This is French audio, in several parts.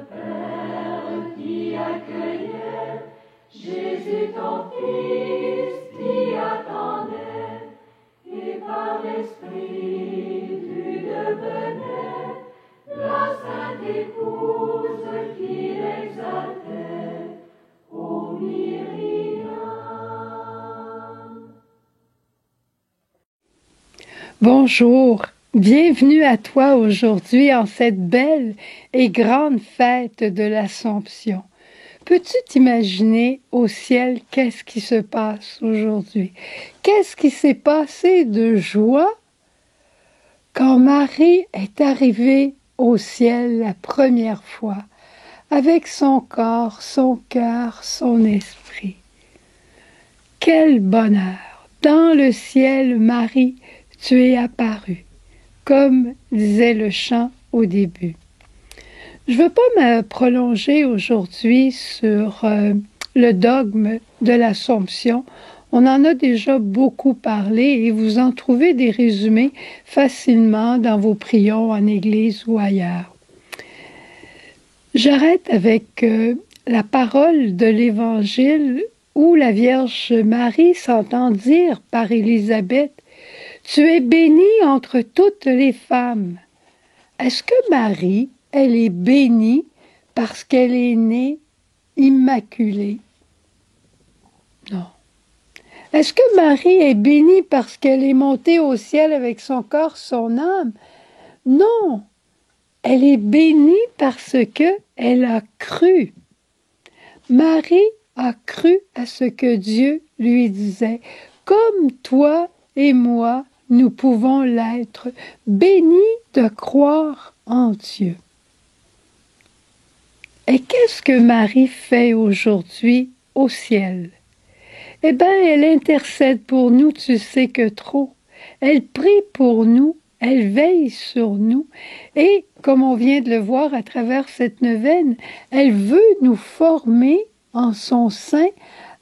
Père qui accueillait Jésus ton Fils qui attendait, et par l'Esprit tu devenais la sainte épouse qui l'exaltait, ô Myriam. Bonjour, bienvenue à toi aujourd'hui en cette belle et grande fête de l'Assomption. Peux-tu t'imaginer au ciel qu'est-ce qui se passe aujourd'hui? Qu'est-ce qui s'est passé de joie quand Marie est arrivée au ciel la première fois, avec son corps, son cœur, son esprit? Quel bonheur! Dans le ciel, Marie, tu es apparue, comme disait le chant au début. Je ne veux pas me prolonger aujourd'hui sur le dogme de l'Assomption. On en a déjà beaucoup parlé et vous en trouvez des résumés facilement dans vos prions en église ou ailleurs. J'arrête avec la parole de l'Évangile où la Vierge Marie s'entend dire par Élisabeth « Tu es bénie entre toutes les femmes ». Est-ce que Marie, elle est bénie parce qu'elle est née immaculée? Non. Est-ce que Marie est bénie parce qu'elle est montée au ciel avec son corps, son âme? Non. Elle est bénie parce qu'elle a cru. Marie a cru à ce que Dieu lui disait. Comme toi et moi, nous pouvons l'être, bénis de croire en Dieu. Et qu'est-ce que Marie fait aujourd'hui au ciel? Eh bien, elle intercède pour nous, tu sais que trop. Elle prie pour nous, elle veille sur nous. Et, comme on vient de le voir à travers cette neuvaine, elle veut nous former en son sein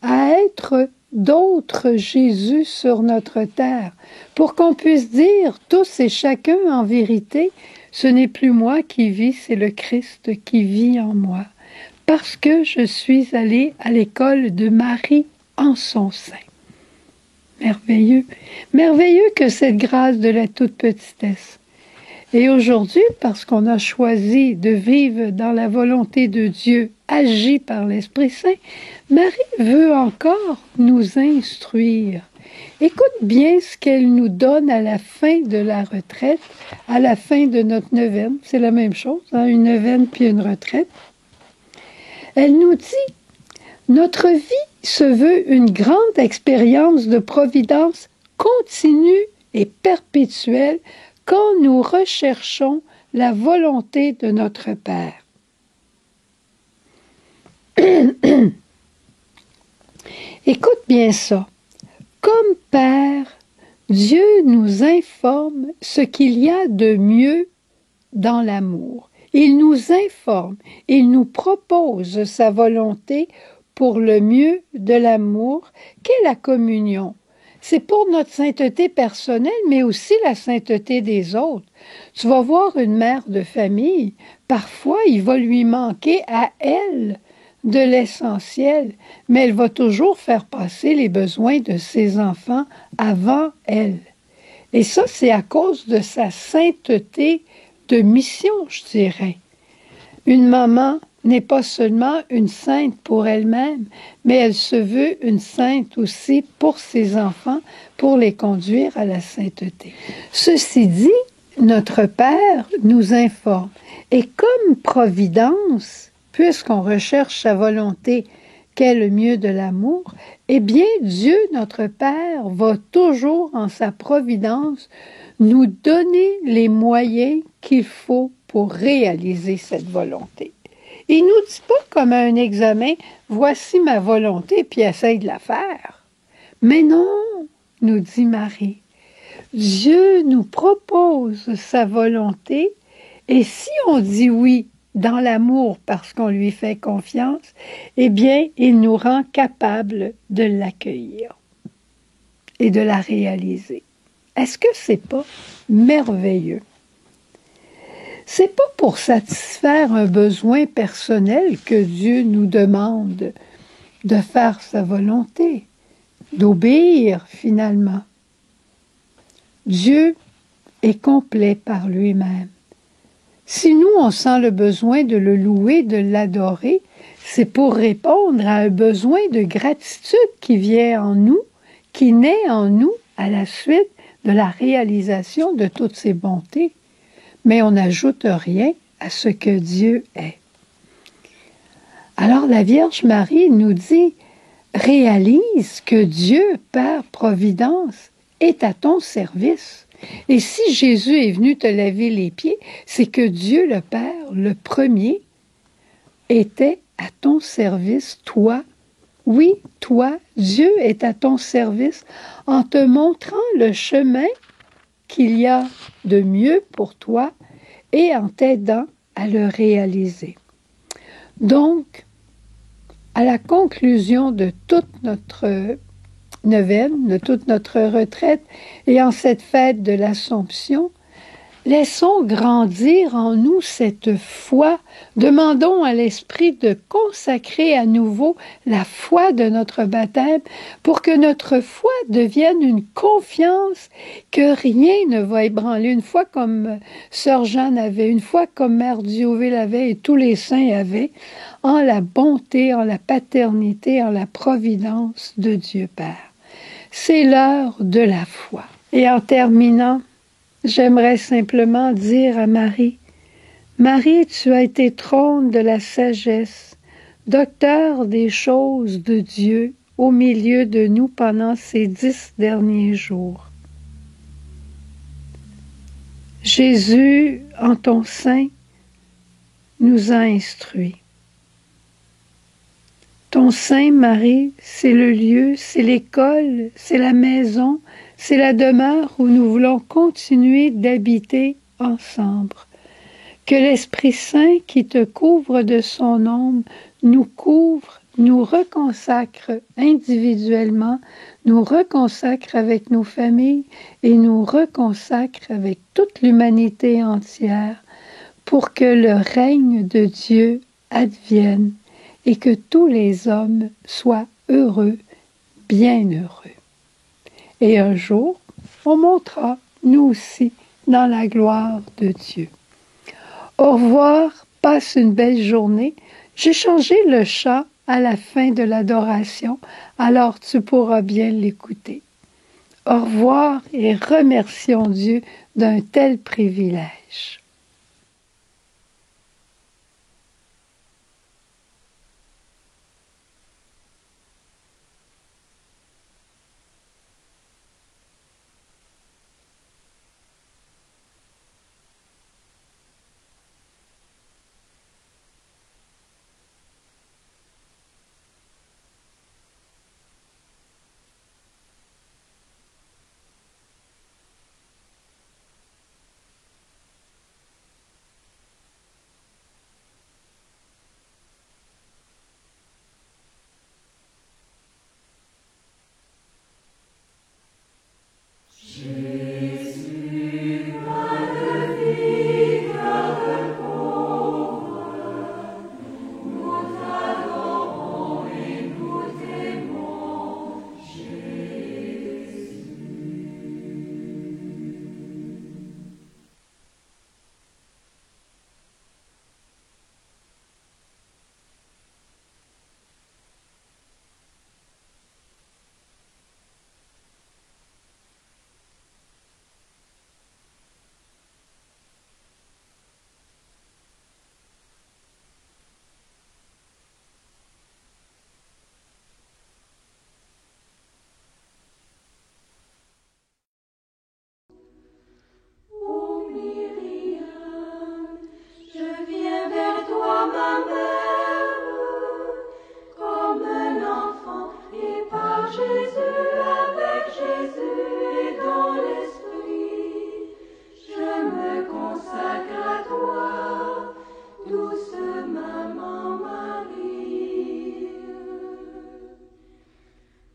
à être d'autres Jésus sur notre terre, pour qu'on puisse dire tous et chacun en vérité, ce n'est plus moi qui vis, c'est le Christ qui vit en moi, parce que je suis allée à l'école de Marie en son sein. Merveilleux, merveilleux que cette grâce de la toute petitesse. Et aujourd'hui, parce qu'on a choisi de vivre dans la volonté de Dieu, agi par l'Esprit Saint, Marie veut encore nous instruire. Écoute bien ce qu'elle nous donne à la fin de la retraite, à la fin de notre neuvaine. C'est la même chose, hein, une neuvaine puis une retraite. Elle nous dit, notre vie se veut une grande expérience de providence continue et perpétuelle quand nous recherchons la volonté de notre Père. Écoute bien ça. Comme Père, Dieu nous informe ce qu'il y a de mieux dans l'amour. Il nous informe, il nous propose sa volonté pour le mieux de l'amour qu'est la communion. C'est pour notre sainteté personnelle, mais aussi la sainteté des autres. Tu vas voir une mère de famille, parfois il va lui manquer à elle de l'essentiel, mais elle va toujours faire passer les besoins de ses enfants avant elle. Et ça, c'est à cause de sa sainteté de mission, je dirais. Une maman n'est pas seulement une sainte pour elle-même, mais elle se veut une sainte aussi pour ses enfants, pour les conduire à la sainteté. Ceci dit, notre Père nous informe. Et comme providence, puisqu'on recherche sa volonté, qu'est le mieux de l'amour, eh bien, Dieu, notre Père, va toujours, en sa providence, nous donner les moyens qu'il faut pour réaliser cette volonté. Il ne nous dit pas comme à un examen, voici ma volonté, puis essaye de la faire. Mais non, nous dit Marie, Dieu nous propose sa volonté, et si on dit oui dans l'amour parce qu'on lui fait confiance, eh bien, il nous rend capables de l'accueillir et de la réaliser. Est-ce que c'est pas merveilleux? C'est pas pour satisfaire un besoin personnel que Dieu nous demande de faire sa volonté, d'obéir finalement. Dieu est complet par lui-même. Si nous, on sent le besoin de le louer, de l'adorer, c'est pour répondre à un besoin de gratitude qui vient en nous, qui naît en nous à la suite de la réalisation de toutes ses bontés. Mais on n'ajoute rien à ce que Dieu est. Alors la Vierge Marie nous dit, réalise que Dieu, Père Providence, est à ton service. Et si Jésus est venu te laver les pieds, c'est que Dieu le Père, le premier, était à ton service, toi. Oui, toi, Dieu est à ton service en te montrant le chemin qu'il y a de mieux pour toi et en t'aidant à le réaliser. Donc, à la conclusion de toute notre neuvaine, de toute notre retraite et en cette fête de l'Assomption, laissons grandir en nous cette foi. Demandons à l'Esprit de consacrer à nouveau la foi de notre baptême pour que notre foi devienne une confiance que rien ne va ébranler. Une foi comme Sœur Jeanne avait, une foi comme Mère Diouville avait et tous les saints avaient, en la bonté, en la paternité, en la providence de Dieu Père. C'est l'heure de la foi. Et en terminant, j'aimerais simplement dire à Marie, Marie, tu as été trône de la sagesse, docteur des choses de Dieu au milieu de nous pendant ces 10 derniers jours. Jésus, en ton sein, nous a instruits. Ton sein, Marie, c'est le lieu, c'est l'école, c'est la maison, c'est la demeure où nous voulons continuer d'habiter ensemble. Que l'Esprit Saint qui te couvre de son ombre nous couvre, nous reconsacre individuellement, nous reconsacre avec nos familles et nous reconsacre avec toute l'humanité entière pour que le règne de Dieu advienne et que tous les hommes soient heureux, bien heureux. Et un jour, on montera, nous aussi, dans la gloire de Dieu. Au revoir, passe une belle journée. J'ai changé le chant à la fin de l'adoration, alors tu pourras bien l'écouter. Au revoir et remercions Dieu d'un tel privilège.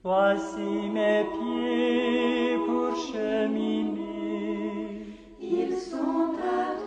Voici mes pieds pour cheminer. Ils sont à